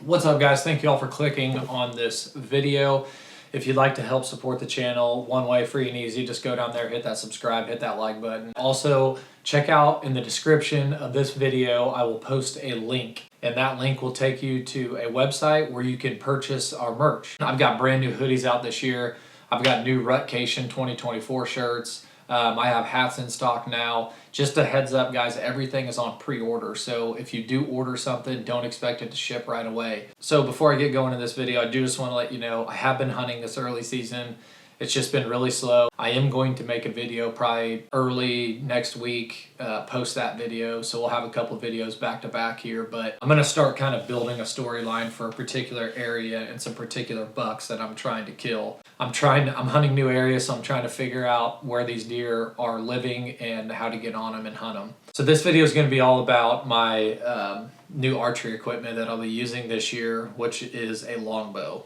What's up, guys? Thank you all for clicking on this video. If you'd like to help support the channel, one way, free and easy, just go down there, hit that subscribe, hit that like button. Also, check out in the description of this video, I will post a link, and that link will take you to a website where you can purchase our merch. I've got brand new hoodies out this year. I've got new Rutcation 2024 shirts. I have hats in stock now. Just a heads up, guys, everything is on pre-order. So if you do order something, don't expect it to ship right away. So before I get going in this video, I do just want to let you know, I have been hunting this early season. It's just been really slow. I am going to make a video probably early next week, post that video. So we'll have a couple of videos back to back here, but I'm going to start kind of building a storyline for a particular area and some particular bucks that I'm trying to kill. I'm hunting new areas, so I'm trying to figure out where these deer are living and how to get on them and hunt them. So this video is going to be all about my new archery equipment that I'll be using this year, which is a longbow.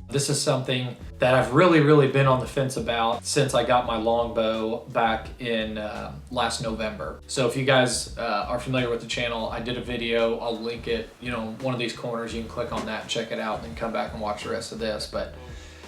This is something that I've really been on the fence about since I got my longbow back in last November. So if you guys are familiar with the channel, I did a video, I'll link it, one of these corners, you can click on that and check it out and then come back and watch the rest of this. But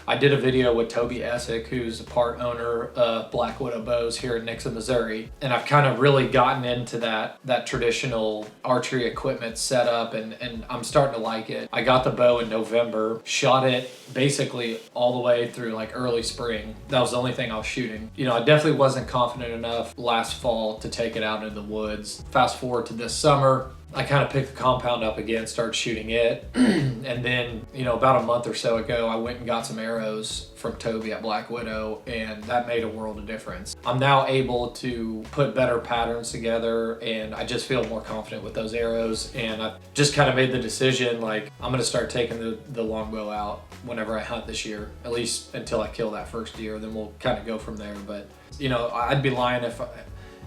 I did a video with Toby Essick, who's a part owner of Black Widow bows here in Nixon, Missouri. And I've kind of really gotten into that traditional archery equipment setup, and I'm starting to like it. I got the bow in November, shot it basically all the way through like early spring. That was the only thing I was shooting. I definitely wasn't confident enough last fall to take it out into the woods. Fast forward to this summer, I kind of picked the compound up again, started shooting it. And then, about a month or so ago, I went and got some arrows from Toby at Black Widow, and that made a world of difference. I'm now able to put better patterns together, and I just feel more confident with those arrows. And I've just kind of made the decision, like, I'm going to start taking the longbow out whenever I hunt this year, at least until I kill that first deer. Then we'll kind of go from there. But, I'd be lying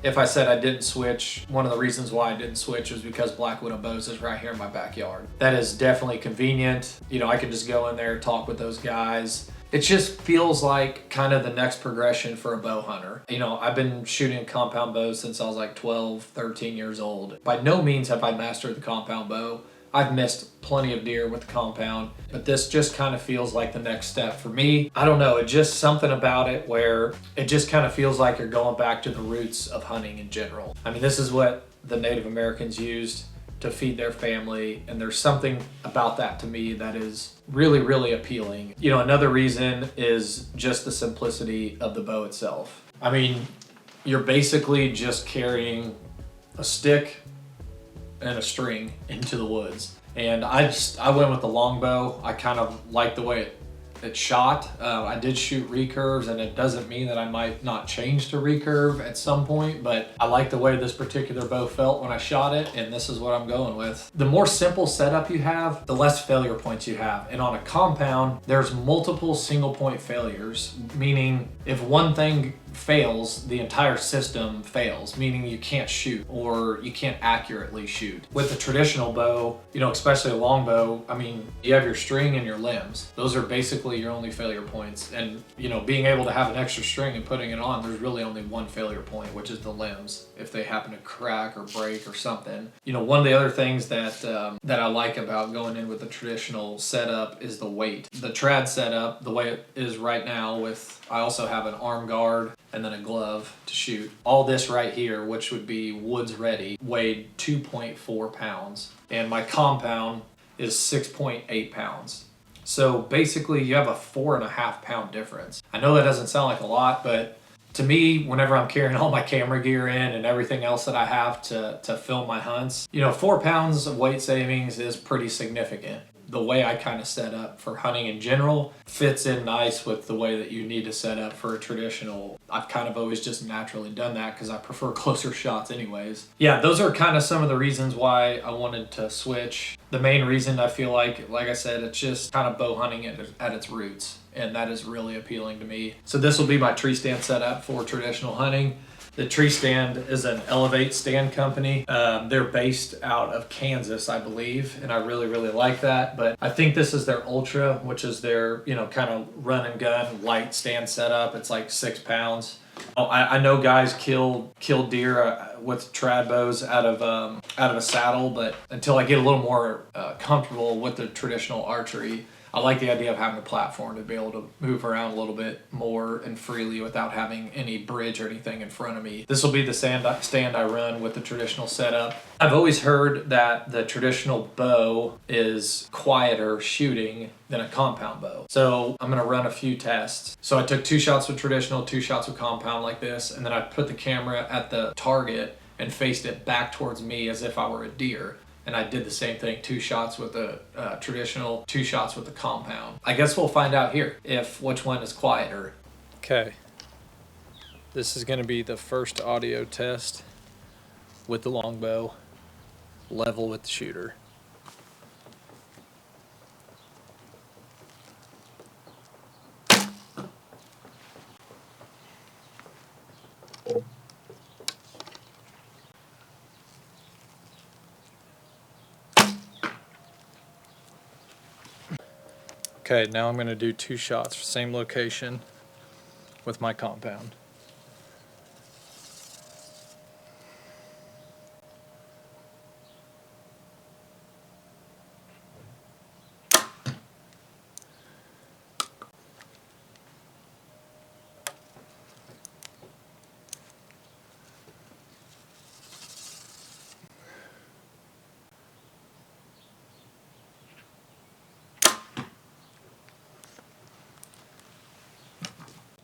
if I said I didn't switch. One of the reasons why I didn't switch was because Black Widow Bows is right here in my backyard. That is definitely convenient. I can just go in there, talk with those guys. It just feels like kind of the next progression for a bow hunter. I've been shooting compound bows since I was like 12, 13 years old. By no means have I mastered the compound bow. I've missed plenty of deer with the compound, but this just kind of feels like the next step for me. I don't know, it's just something about it where it just kind of feels like you're going back to the roots of hunting in general. I mean, this is what the Native Americans used to feed their family, and there's something about that to me that is really appealing. Another reason is just the simplicity of the bow itself. I mean, you're basically just carrying a stick and a string into the woods. And I went with the longbow. I kind of like the way it shot. I did shoot recurves, and it doesn't mean that I might not change to recurve at some point, but I like the way this particular bow felt when I shot it, and this is what I'm going with. The more simple setup you have, the less failure points you have. And on a compound, there's multiple single point failures, meaning if one thing fails, the entire system fails, meaning you can't shoot or you can't accurately shoot. With a traditional bow, especially a longbow, I mean, you have your string and your limbs. Those are basically your only failure points. And, being able to have an extra string and putting it on, there's really only one failure point, which is the limbs, if they happen to crack or break or something. One of the other things that I like about going in with the traditional setup is the weight. The trad setup, the way it is right now, I also have an arm guard and then a glove to shoot. All this right here, which would be woods ready, weighed 2.4 pounds. And my compound is 6.8 pounds. So basically you have a 4.5 pound difference. I know that doesn't sound like a lot, but to me, whenever I'm carrying all my camera gear in and everything else that I have to film my hunts, 4 pounds of weight savings is pretty significant. The way I kind of set up for hunting in general fits in nice with the way that you need to set up for a traditional. I've kind of always just naturally done that because I prefer closer shots anyways. Yeah, those are kind of some of the reasons why I wanted to switch. The main reason I feel like I said, it's just kind of bow hunting at its roots, and that is really appealing to me. So this will be my tree stand setup for traditional hunting. The tree stand is an Elevate stand company. They're based out of Kansas, I believe, and I really, really like that. But I think this is their Ultra, which is their, you know, kind of run and gun light stand setup. It's like 6 pounds. I know guys kill deer with trad bows out of a saddle, but until I get a little more comfortable with the traditional archery, I like the idea of having a platform to be able to move around a little bit more and freely without having any bridge or anything in front of me. This will be the stand I run with the traditional setup. I've always heard that the traditional bow is quieter shooting than a compound bow. So I'm gonna run a few tests. So I took 2 shots with traditional, 2 shots with compound like this, and then I put the camera at the target and faced it back towards me as if I were a deer. And I did the same thing, 2 shots with the traditional, 2 shots with the compound. I guess we'll find out here which one is quieter. Okay, this is gonna be the first audio test with the longbow, level with the shooter. Okay, now I'm going to do 2 shots, same location with my compound.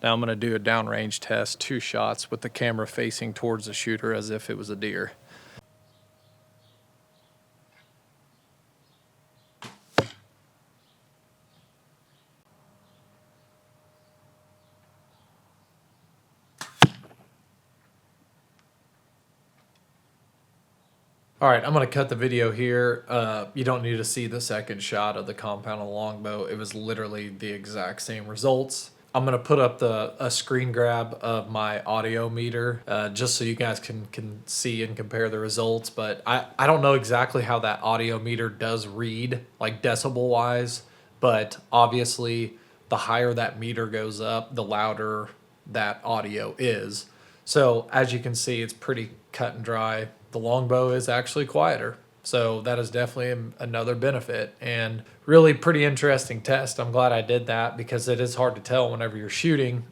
Now I'm going to do a downrange test, 2 shots with the camera facing towards the shooter as if it was a deer. All right, I'm going to cut the video here. You don't need to see the second shot of the compound and longbow. It was literally the exact same results. I'm going to put up a screen grab of my audio meter just so you guys can see and compare the results. But I don't know exactly how that audio meter does read, like decibel wise. But obviously, the higher that meter goes up, the louder that audio is. So as you can see, it's pretty cut and dry. The longbow is actually quieter. So that is definitely another benefit and really pretty interesting test. I'm glad I did that because it is hard to tell whenever you're shooting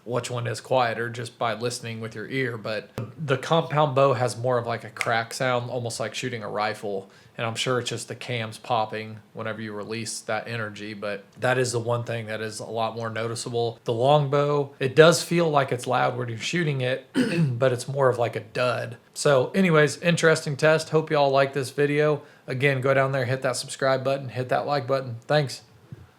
which one is quieter just by listening with your ear. But the compound bow has more of like a crack sound, almost like shooting a rifle. And I'm sure it's just the cams popping whenever you release that energy. But that is the one thing that is a lot more noticeable. The longbow, it does feel like it's loud when you're shooting it, but it's more of like a dud. So anyways, interesting test. Hope you all like this video. Again, go down there, hit that subscribe button, hit that like button. Thanks.